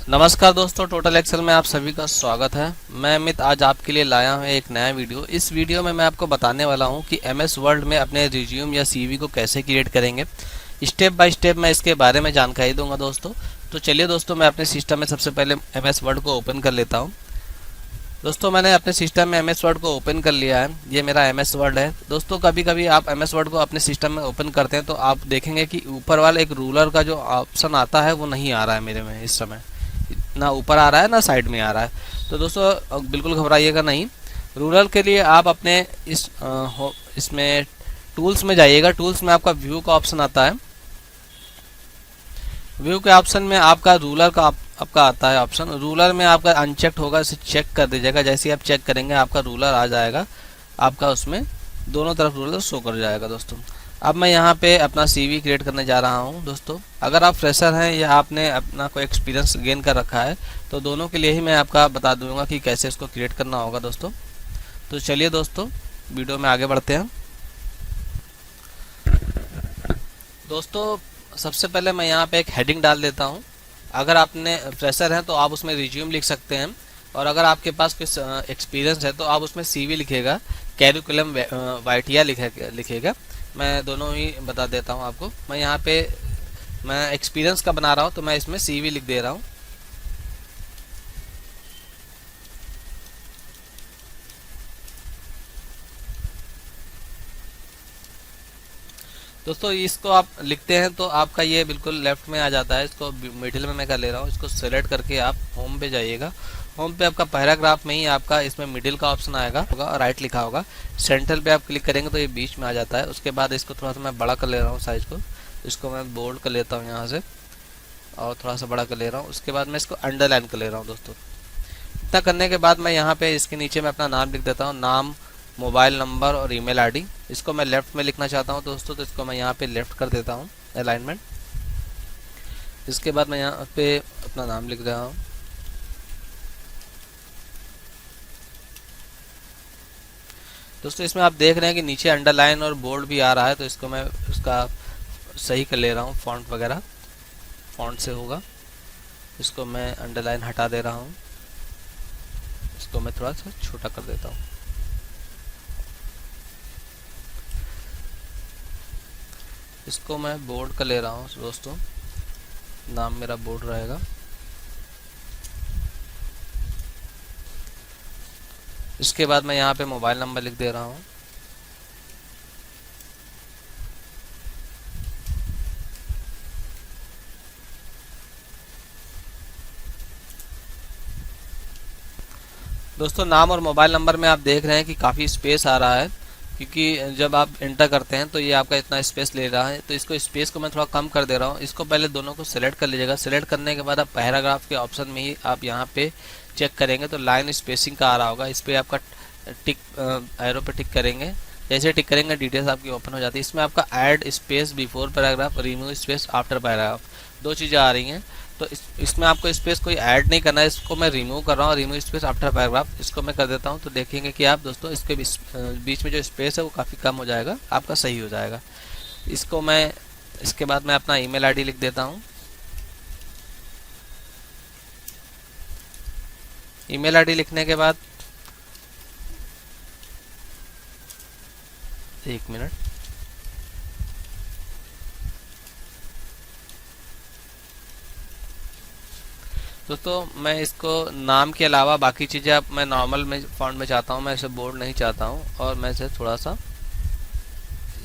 नमस्कार दोस्तों, total Excel में आप सभी का स्वागत है। मैं अमित आज आपके लिए लाया हूं एक नया वीडियो। इस वीडियो में मैं आपको बताने वाला हूं कि एमएस वर्ड में अपने रिज्यूम या सीवी को कैसे क्रिएट करेंगे। स्टेप बाय स्टेप मैं इसके बारे में जानकारी दूंगा दोस्तों। तो चलिए दोस्तों, मैं अपने सिस्टम में सबसे पहले एमएस वर्ड को ओपन कर लेता हूँ। दोस्तों, मैंने अपने सिस्टम में एमएस वर्ड को ओपन कर लिया है। ये मेरा एमएस वर्ड है दोस्तों। कभी कभी आप एमएस वर्ड को अपने सिस्टम में ओपन करते हैं तो आप देखेंगे कि ऊपर वाला एक रूलर का जो ऑप्शन आता है वो नहीं आ रहा है मेरे में इस समय। ना ऊपर आ रहा है ना साइड में आ रहा है। तो दोस्तों बिल्कुल घबराइएगा नहीं। रूरल के लिए आप अपने इसमें टूल्स में जाइएगा। टूल्स में आपका व्यू का ऑप्शन आता है। व्यू के ऑप्शन में आपका रूलर का आपका आता है ऑप्शन। रूलर में आपका अनचेक्ड होगा, इसे चेक कर दीजिएगा। जैसे ही आप चेक करेंगे आपका रूलर आ जाएगा, आपका उसमें दोनों तरफ रूलर शो कर जाएगा दोस्तों। अब मैं यहाँ पे अपना सीवी क्रिएट करने जा रहा हूँ दोस्तों। अगर आप फ्रेशर हैं या आपने अपना कोई एक्सपीरियंस गेन कर रखा है तो दोनों के लिए ही मैं आपका बता दूंगा कि कैसे इसको क्रिएट करना होगा दोस्तों। तो चलिए दोस्तों, वीडियो में आगे बढ़ते हैं। दोस्तों सबसे पहले मैं यहाँ पे एक हेडिंग डाल देता हूँ। अगर आपने फ्रेशर हैं तो आप उसमें रिज्यूम लिख सकते हैं, और अगर आपके पास कुछ एक्सपीरियंस है तो आप उसमें सीवी लिखेगा, कैरिकुलम वाइटिया लिखेगा। मैं दोनों ही बता देता हूँ आपको। मैं यहाँ पे मैं एक्सपीरियंस का बना रहा हूँ तो मैं इसमें सीवी लिख दे रहा हूँ। दोस्तों इसको आप लिखते हैं तो आपका ये बिल्कुल लेफ्ट में आ जाता है। इसको मिडिल में मैं कर ले रहा हूँ। इसको सेलेक्ट करके आप होम पे जाइएगा। होम पे आपका पैराग्राफ में ही आपका इसमें मिडिल का ऑप्शन आएगा और राइट लिखा होगा। सेंट्रल पे आप क्लिक करेंगे तो ये बीच में आ जाता है। उसके बाद इसको थोड़ा सा मैं बड़ा कर ले रहा हूँ साइज को। इसको मैं बोल्ड कर लेता हूँ यहाँ से और थोड़ा सा बड़ा कर ले रहा हूँ। उसके बाद मैं इसको अंडरलाइन कर ले रहा हूँ दोस्तों। इतना करने के बाद मैं यहाँ पे इसके नीचे मैं अपना नाम लिख देता हूँ। नाम, मोबाइल नंबर और ईमेल आईडी। इसको मैं लेफ्ट में लिखना चाहता हूँ दोस्तों, तो इसको मैं यहाँ पे लेफ्ट कर देता हूँ अलाइनमेंट। इसके बाद मैं यहाँ पे अपना नाम लिख रहा हूँ। दोस्तों इसमें आप देख रहे हैं कि नीचे अंडरलाइन और बोल्ड भी आ रहा है, तो इसको मैं उसका सही कर ले रहा हूँ। फॉन्ट वगैरह फॉन्ट से होगा। इसको मैं अंडरलाइन हटा दे रहा हूँ। इसको मैं थोड़ा सा छोटा कर देता हूँ। इसको मैं बोल्ड कर ले रहा हूँ दोस्तों। नाम मेरा बोल्ड रहेगा। इसके बाद मैं यहाँ पे मोबाइल नंबर लिख दे रहा हूँ। दोस्तों नाम और मोबाइल नंबर में आप देख रहे हैं कि काफ़ी स्पेस आ रहा है, क्योंकि जब आप एंटर करते हैं तो ये आपका इतना स्पेस ले रहा है। तो इसको स्पेस को मैं थोड़ा कम कर दे रहा हूँ। इसको पहले दोनों को सेलेक्ट कर लीजिएगा। सेलेक्ट करने के बाद आप पैराग्राफ के ऑप्शन में ही आप यहाँ पे चेक करेंगे तो लाइन स्पेसिंग का आ रहा होगा। इस पर आपका टिक एरो पे टिक करेंगे। जैसे टिक करेंगे डिटेल्स आपकी ओपन हो जाती है। इसमें आपका add space before paragraph, remove space after paragraph, दो चीज़ें आ रही हैं। तो इसमें आपको स्पेस कोई ऐड नहीं करना है। इसको मैं रिमूव कर रहा हूँ, रिमूव स्पेस आफ्टर पैराग्राफ। इसको मैं कर देता हूँ तो देखेंगे कि आप दोस्तों इसके बीच में जो स्पेस है वो काफ़ी कम हो जाएगा, आपका सही हो जाएगा। इसको मैं इसके बाद मैं अपना ईमेल आईडी लिख देता हूँ। ईमेल आईडी लिखने के बाद एक मिनट, दोस्तों मैं इसको नाम के अलावा बाकी चीज़ें अब मैं नॉर्मल में फॉन्ट में चाहता हूँ। मैं इसे बोल्ड नहीं चाहता हूँ और मैं इसे थोड़ा सा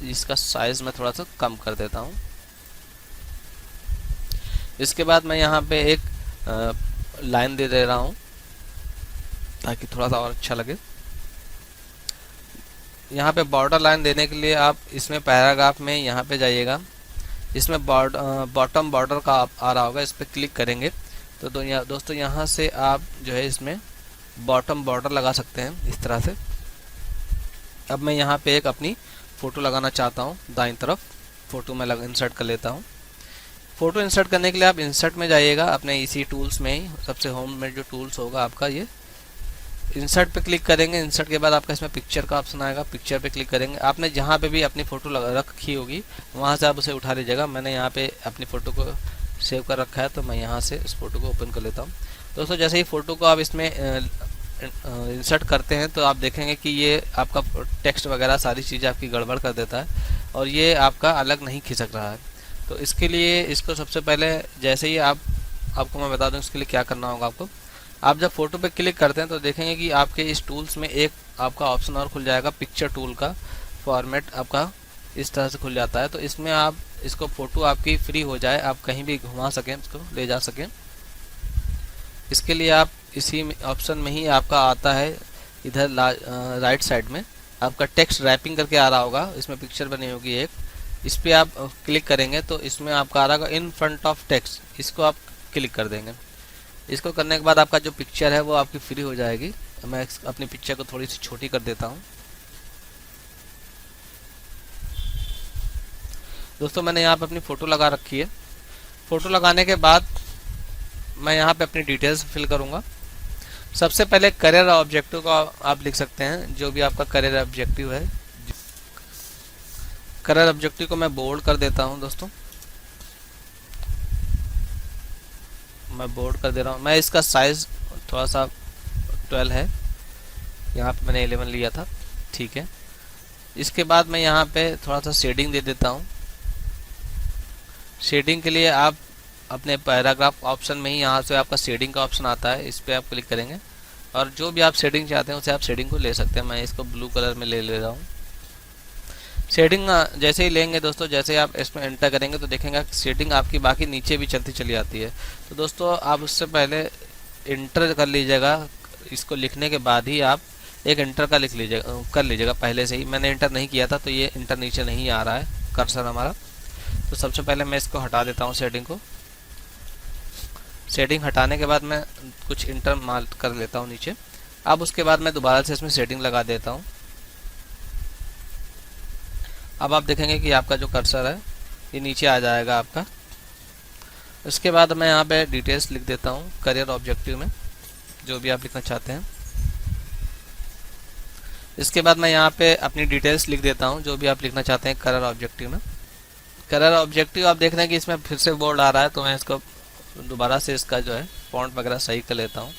इसका साइज मैं थोड़ा सा कम कर देता हूँ। इसके बाद मैं यहाँ पे एक लाइन दे रहा हूँ ताकि थोड़ा सा और अच्छा लगे। यहाँ पे बॉर्डर लाइन देने के लिए आप इसमें पैराग्राफ में यहाँ पे जाइएगा। इसमें बॉटम बॉर्डर का आ रहा होगा, इस पर क्लिक करेंगे तो दोस्तों यहाँ से आप जो है इसमें बॉटम बॉर्डर लगा सकते हैं इस तरह से। अब मैं यहाँ पे एक अपनी फ़ोटो लगाना चाहता हूँ। दाईं तरफ फ़ोटो में इंसर्ट कर लेता हूँ। फ़ोटो इंसर्ट करने के लिए आप इंसर्ट में जाइएगा, अपने इसी टूल्स में ही सबसे होम में जो टूल्स होगा आपका, ये इंसर्ट पे क्लिक करेंगे। इंसर्ट के बाद आपका इसमें पिक्चर का ऑप्शन आएगा। पिक्चर पे क्लिक करेंगे। आपने जहाँ पे भी अपनी फ़ोटो रखी होगी वहाँ से आप उसे उठा लीजिएगा। मैंने यहाँ पे अपनी फ़ोटो को सेव कर रखा है, तो मैं यहाँ से इस फ़ोटो को ओपन कर लेता हूँ। दोस्तों जैसे ही फ़ोटो को आप इसमें इंसर्ट करते हैं तो आप देखेंगे कि ये आपका टेक्स्ट वगैरह सारी चीज़ें आपकी गड़बड़ कर देता है और ये आपका अलग नहीं खिसक रहा है। तो इसके लिए इसको सबसे पहले जैसे ही आपको मैं बता दूं इसके लिए क्या करना होगा आपको। आप जब फ़ोटो पे क्लिक करते हैं तो देखेंगे कि आपके इस टूल्स में एक आपका ऑप्शन और खुल जाएगा, पिक्चर टूल का फॉर्मेट आपका इस तरह से खुल जाता है। तो इसमें आप इसको फ़ोटो आपकी फ्री हो जाए, आप कहीं भी घुमा सकें, इसको ले जा सकें, इसके लिए आप इसी ऑप्शन में ही आपका आता है इधर राइट साइड में आपका टेक्स्ट रैपिंग करके आ रहा होगा, इसमें पिक्चर बनी होगी एक, इस पर आप क्लिक करेंगे तो इसमें आपका आ रहा होगा इन फ्रंट ऑफ टेक्स्ट, इसको आप क्लिक कर देंगे। इसको करने के बाद आपका जो पिक्चर है वो आपकी फ्री हो जाएगी। मैं अपनी पिक्चर को थोड़ी सी छोटी कर देता हूँ। दोस्तों मैंने यहाँ पे अपनी फ़ोटो लगा रखी है। फ़ोटो लगाने के बाद मैं यहाँ पे अपनी डिटेल्स फिल करूँगा। सबसे पहले करियर ऑब्जेक्टिव को आप लिख सकते हैं, जो भी आपका करियर ऑब्जेक्टिव है। करियर ऑब्जेक्टिव को मैं बोल्ड कर देता हूँ दोस्तों, मैं बोल्ड कर दे रहा हूँ। मैं इसका साइज़ थोड़ा सा 12 है, यहाँ पे मैंने 11 लिया था, ठीक है। इसके बाद मैं यहाँ पे थोड़ा सा शेडिंग दे देता हूँ। शेडिंग के लिए आप अपने पैराग्राफ ऑप्शन में ही यहाँ से आपका शेडिंग का ऑप्शन आता है, इस पर आप क्लिक करेंगे और जो भी आप शेडिंग चाहते हैं उसे आप शेडिंग को ले सकते हैं। मैं इसको ब्लू कलर में ले रहा हूँ। शेडिंग जैसे ही लेंगे दोस्तों, जैसे आप इसमें एंटर करेंगे तो देखेंगे शेडिंग आपकी बाकी नीचे भी चलती चली आती है। तो दोस्तों आप उससे पहले इंटर कर लीजिएगा, इसको लिखने के बाद ही आप एक इंटर का कर लीजिएगा पहले से ही। मैंने इंटर नहीं किया था तो ये इंटर नीचे नहीं आ रहा है कर्सर हमारा। तो सबसे पहले मैं इसको हटा देता हूँ शेडिंग को। शेडिंग हटाने के बाद मैं कुछ इंटर मार्क कर लेता हूँ नीचे। अब उसके बाद मैं दोबारा से इसमें शेडिंग लगा देता हूँ। अब आप देखेंगे कि आपका जो कर्सर है ये नीचे आ जाएगा आपका। उसके बाद मैं यहाँ पे डिटेल्स लिख देता हूँ करियर ऑब्जेक्टिव में, जो भी आप लिखना चाहते हैं। इसके बाद मैं यहाँ पे अपनी डिटेल्स लिख देता हूँ, जो भी आप लिखना चाहते हैं करियर ऑब्जेक्टिव में। करियर ऑब्जेक्टिव आप देख रहे हैं कि इसमें फिर से बोल्ड आ रहा है, तो मैं इसको दोबारा से इसका जो है फॉन्ट वगैरह सही कर लेता हूँ।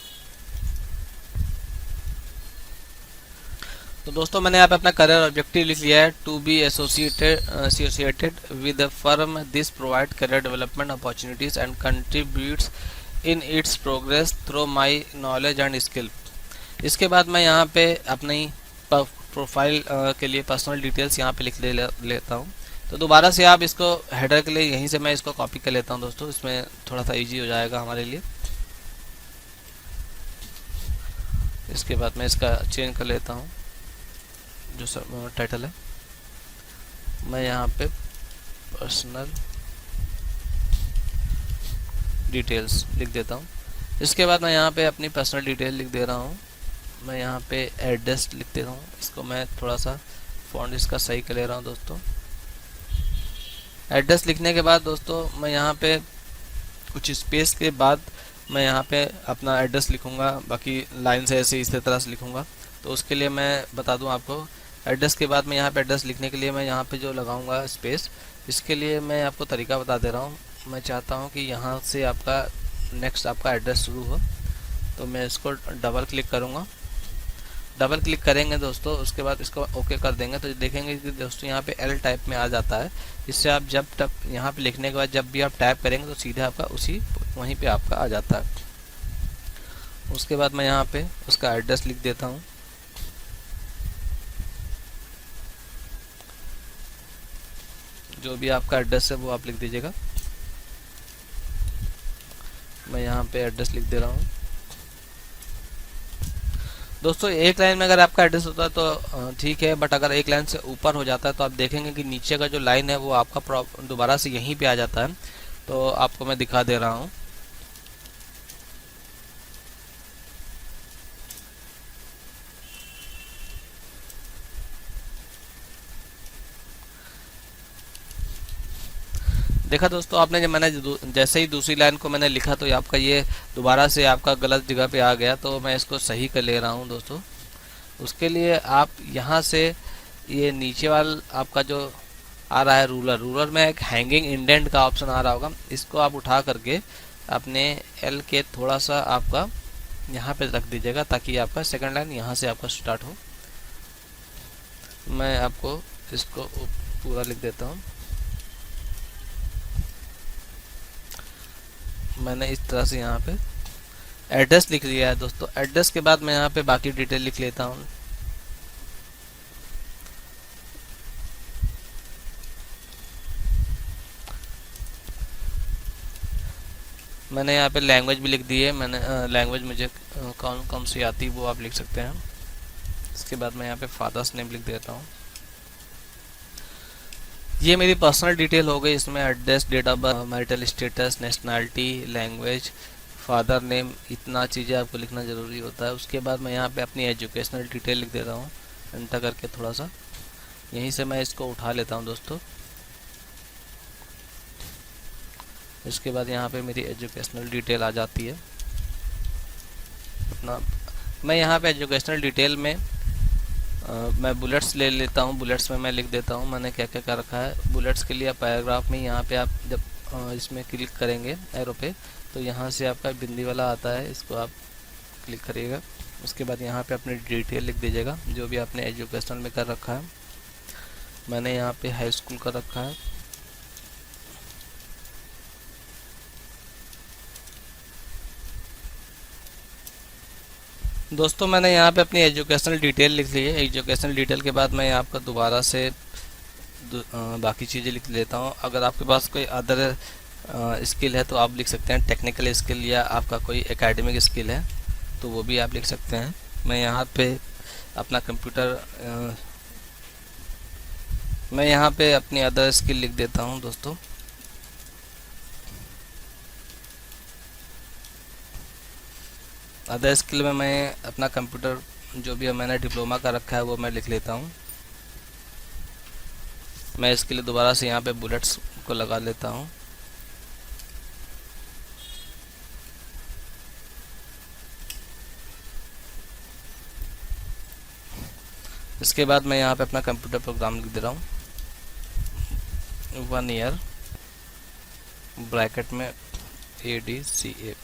तो दोस्तों मैंने यहाँ पे अपना करियर ऑब्जेक्टिव लिख लिया है, to be associated with a firm this provide career development opportunities and contributes in its progress through my knowledge and skill. इसके बाद मैं यहाँ पे अपनी प्रोफाइल के लिए पर्सनल डिटेल्स यहाँ पे लिख लेता हूँ। तो दोबारा से आप इसको हेडर के लिए यहीं से मैं इसको कॉपी कर लेता हूँ दोस्तों, इसमें थोड़ा सा इजी हो जाएगा हमारे लिए। इसके बाद मैं इसका चेंज कर लेता हूँ, जो टाइटल है मैं यहाँ पे पर्सनल डिटेल्स लिख देता हूँ। इसके बाद मैं यहाँ पे अपनी पर्सनल डिटेल लिख दे रहा हूँ। मैं यहाँ पे एड्रेस लिख दे रहा हूँ, इसको मैं थोड़ा सा फॉन्ट इसका सही कर ले रहा हूँ दोस्तों। एड्रेस लिखने के बाद दोस्तों मैं यहाँ पे कुछ स्पेस के बाद मैं यहाँ पे अपना एड्रेस लिखूँगा, बाकी लाइन से ऐसे इसी तरह से लिखूँगा। तो उसके लिए मैं बता दूँ आपको, एड्रेस के बाद मैं यहाँ पे एड्रेस लिखने के लिए मैं यहाँ पे जो लगाऊँगा स्पेस, इसके लिए मैं आपको तरीका बता दे रहा हूँ। मैं चाहता हूँ कि यहाँ से आपका नेक्स्ट आपका एड्रेस शुरू हो, तो मैं इसको डबल क्लिक करूँगा। डबल क्लिक करेंगे दोस्तों, उसके बाद इसको ओके कर देंगे तो देखेंगे कि दोस्तों यहाँ पे एल टाइप में आ जाता है। इससे आप जब तक यहाँ पे लिखने के बाद जब भी आप टाइप करेंगे तो सीधे आपका वहीं पे आपका आ जाता है। उसके बाद मैं यहाँ पे उसका एड्रेस लिख देता हूँ। जो भी आपका एड्रेस है वो आप लिख दीजिएगा। मैं यहाँ पे एड्रेस लिख दे रहा हूँ दोस्तों। एक लाइन में अगर आपका एड्रेस होता है तो ठीक है, बट अगर एक लाइन से ऊपर हो जाता है तो आप देखेंगे कि नीचे का जो लाइन है वो आपका दोबारा से यहीं पे आ जाता है। तो आपको मैं दिखा दे रहा हूँ। देखा दोस्तों आपने, जब मैंने जैसे ही दूसरी लाइन को मैंने लिखा तो आपका ये दोबारा से आपका गलत जगह पे आ गया। तो मैं इसको सही कर ले रहा हूँ दोस्तों। उसके लिए आप यहाँ से ये नीचे वाला आपका जो आ रहा है रूलर, रूलर में एक हैंगिंग इंडेंट का ऑप्शन आ रहा होगा, इसको आप उठा करके अपने एल के थोड़ा सा आपका यहाँ पे रख दीजिएगा ताकि आपका सेकंड लाइन यहाँ से आपका स्टार्ट हो। मैं आपको इसको पूरा लिख देता हूँ। मैंने इस तरह से यहाँ पे एड्रेस लिख लिया है दोस्तों। एड्रेस के बाद मैं यहाँ पे बाकी डिटेल लिख लेता हूँ। मैंने यहाँ पे लैंग्वेज भी लिख दी है। मैंने लैंग्वेज मुझे कौन कौन सी आती है वो आप लिख सकते हैं। इसके बाद मैं यहाँ पे फादर्स नेम लिख देता हूँ। ये मेरी पर्सनल डिटेल हो गई। इसमें address, date of birth, marital status, nationality, language, father name, इतना चीज़ें आपको लिखना ज़रूरी होता है। उसके बाद मैं यहाँ पे अपनी एजुकेशनल डिटेल लिख देता हूँ एंटर करके थोड़ा सा। यहीं से मैं इसको उठा लेता हूँ दोस्तों। इसके बाद यहाँ पे मेरी एजुकेशनल डिटेल आ जाती है अपना। मैं यहाँ पे एजुकेशनल डिटेल में मैं बुलेट्स ले लेता हूँ। बुलेट्स में मैं लिख देता हूँ मैंने क्या क्या कर रखा है। बुलेट्स के लिए पैराग्राफ में यहाँ पे आप जब इसमें क्लिक करेंगे एरो पे, तो यहाँ से आपका बिंदी वाला आता है, इसको आप क्लिक करिएगा। उसके बाद यहाँ पे अपनी डिटेल लिख दीजिएगा जो भी आपने एजुकेशनल में कर रखा है। मैंने यहाँ पे हाई स्कूल कर रखा है। दोस्तों मैंने यहाँ पे अपनी एजुकेशनल डिटेल लिख ली है। एजुकेशनल डिटेल के बाद मैं आपका दोबारा से बाकी चीज़ें लिख लेता हूँ। अगर आपके पास कोई अदर स्किल है तो आप लिख सकते हैं, टेक्निकल स्किल या आपका कोई एकेडमिक स्किल है तो वो भी आप लिख सकते हैं। मैं यहाँ पे अपना कंप्यूटर मैं यहाँ पे अपनी अदर स्किल लिख देता हूँ दोस्तों। अदर स्किल में मैं अपना कंप्यूटर जो भी मैंने डिप्लोमा का रखा है वो मैं लिख लेता हूँ। मैं इसके लिए दोबारा से यहाँ पे बुलेट्स को लगा लेता हूँ। इसके बाद मैं यहाँ पे अपना कंप्यूटर प्रोग्राम लिख दे रहा हूँ। 1 ईयर ब्रैकेट में ADCA।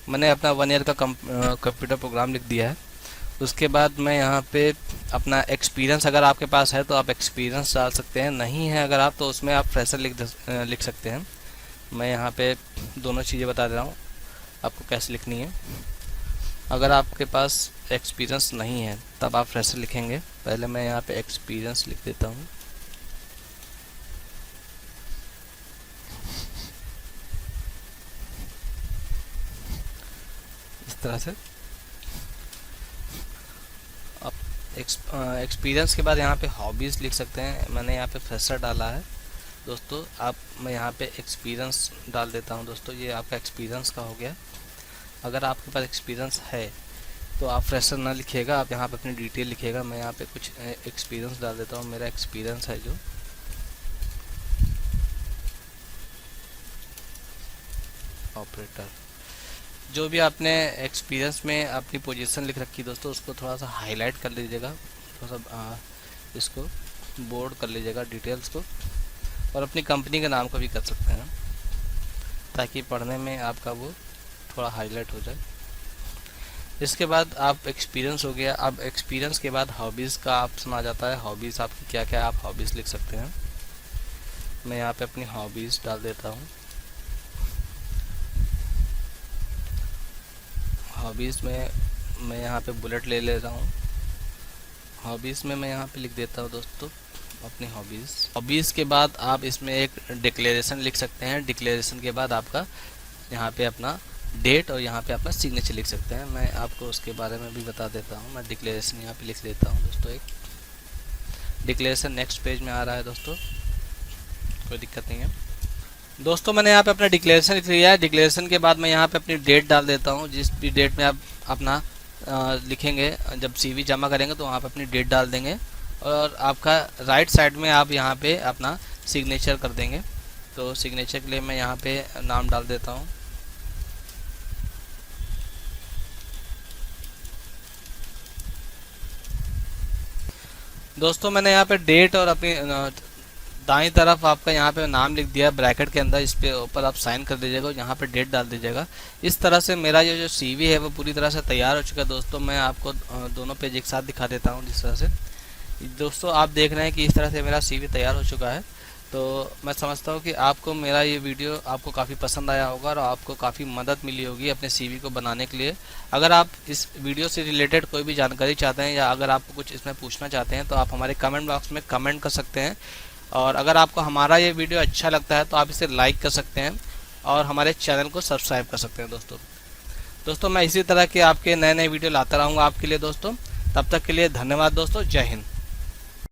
मैंने अपना 1 ईयर का कंप्यूटर प्रोग्राम लिख दिया है। उसके बाद मैं यहाँ पे अपना एक्सपीरियंस, अगर आपके पास है तो आप एक्सपीरियंस डाल सकते हैं, नहीं है अगर आप तो उसमें आप फ्रेशर लिख सकते हैं। मैं यहाँ पे दोनों चीज़ें बता दे रहा हूँ आपको कैसे लिखनी है। अगर आपके पास एक्सपीरियंस नहीं है तब आप फ्रेशर लिखेंगे। पहले मैं यहाँ पे एक्सपीरियंस लिख देता हूँ। इस तरह से आप एक्सपीरियंस के बाद यहाँ पे हॉबीज़ लिख सकते हैं। मैंने यहाँ पे फ्रेशर डाला है दोस्तों। मैं यहाँ पे एक्सपीरियंस डाल देता हूँ दोस्तों। ये आपका एक्सपीरियंस का हो गया। अगर आपके पास एक्सपीरियंस है तो आप फ्रेशर ना लिखिएगा, आप यहाँ पे अपनी डिटेल लिखिएगा। मैं यहाँ पे कुछ एक्सपीरियंस डाल देता हूँ। मेरा एक्सपीरियंस है जो ऑपरेटर, जो भी आपने एक्सपीरियंस में अपनी पोजीशन लिख रखी दोस्तों उसको थोड़ा सा हाईलाइट कर लीजिएगा, थोड़ा सा इसको बोर्ड कर लीजिएगा डिटेल्स को, और अपनी कंपनी के नाम का भी कर सकते हैं ताकि पढ़ने में आपका वो थोड़ा हाईलाइट हो जाए। इसके बाद आप एक्सपीरियंस हो गया। अब एक्सपीरियंस के बाद हॉबीज़ का ऑप्शन आ जाता है। हॉबीज़ आपकी क्या क्या आप हॉबीज़ लिख सकते हैं। मैं यहाँ पे अपनी हॉबीज़ डाल देता हूँ। हॉबीज़ में मैं यहाँ पे बुलेट ले रहा हूँ। हॉबीज़ में मैं यहाँ पे लिख देता हूँ दोस्तों अपनी हॉबीज़। हॉबीज़ के बाद आप इसमें एक डिक्लेरेशन लिख सकते हैं। डिक्लेरेशन के बाद आपका यहाँ पे अपना डेट और यहाँ पे अपना सिग्नेचर लिख सकते हैं। मैं आपको उसके बारे में भी बता देता हूँ। मैं डिक्लेरेशन यहाँ पे लिख देता हूँ दोस्तों। एक डिक्लेरेशन नेक्स्ट पेज में आ रहा है दोस्तों, कोई दिक्कत नहीं है दोस्तों। मैंने यहाँ पे अपना डिक्लेरेशन लिख लिया है। डिक्लेरेशन के बाद मैं यहाँ पे अपनी डेट डाल देता हूँ। जिस भी डेट में आप अपना लिखेंगे, जब CV जमा करेंगे तो वहाँ पे अपनी डेट डाल देंगे और आपका राइट साइड में आप यहाँ पे अपना सिग्नेचर कर देंगे। तो सिग्नेचर के लिए मैं यहाँ पे नाम डाल देता हूँ। दोस्तों मैंने यहाँ पे डेट और अपनी दाईं तरफ आपका यहाँ पे नाम लिख दिया ब्रैकेट के अंदर, इस पे ऊपर आप साइन कर दीजिएगा, यहाँ पे डेट डाल दीजिएगा। इस तरह से मेरा ये जो सीवी है वो पूरी तरह से तैयार हो चुका है दोस्तों। मैं आपको दोनों पेज एक साथ दिखा देता हूँ। जिस तरह से दोस्तों आप देख रहे हैं कि इस तरह से मेरा सीवी तैयार हो चुका है। तो मैं समझता हूँ कि आपको मेरा ये वीडियो आपको काफ़ी पसंद आया होगा और आपको काफ़ी मदद मिली होगी अपने सीवी को बनाने के लिए। अगर आप इस वीडियो से रिलेटेड कोई भी जानकारी चाहते हैं या अगर आपको कुछ इसमें पूछना चाहते हैं तो आप हमारे कमेंट बॉक्स में कमेंट कर सकते हैं। और अगर आपको हमारा ये वीडियो अच्छा लगता है तो आप इसे लाइक कर सकते हैं और हमारे चैनल को सब्सक्राइब कर सकते हैं दोस्तों। मैं इसी तरह के आपके नए नए वीडियो लाता रहूँगा आपके लिए दोस्तों। तब तक के लिए धन्यवाद दोस्तों। जय हिंद।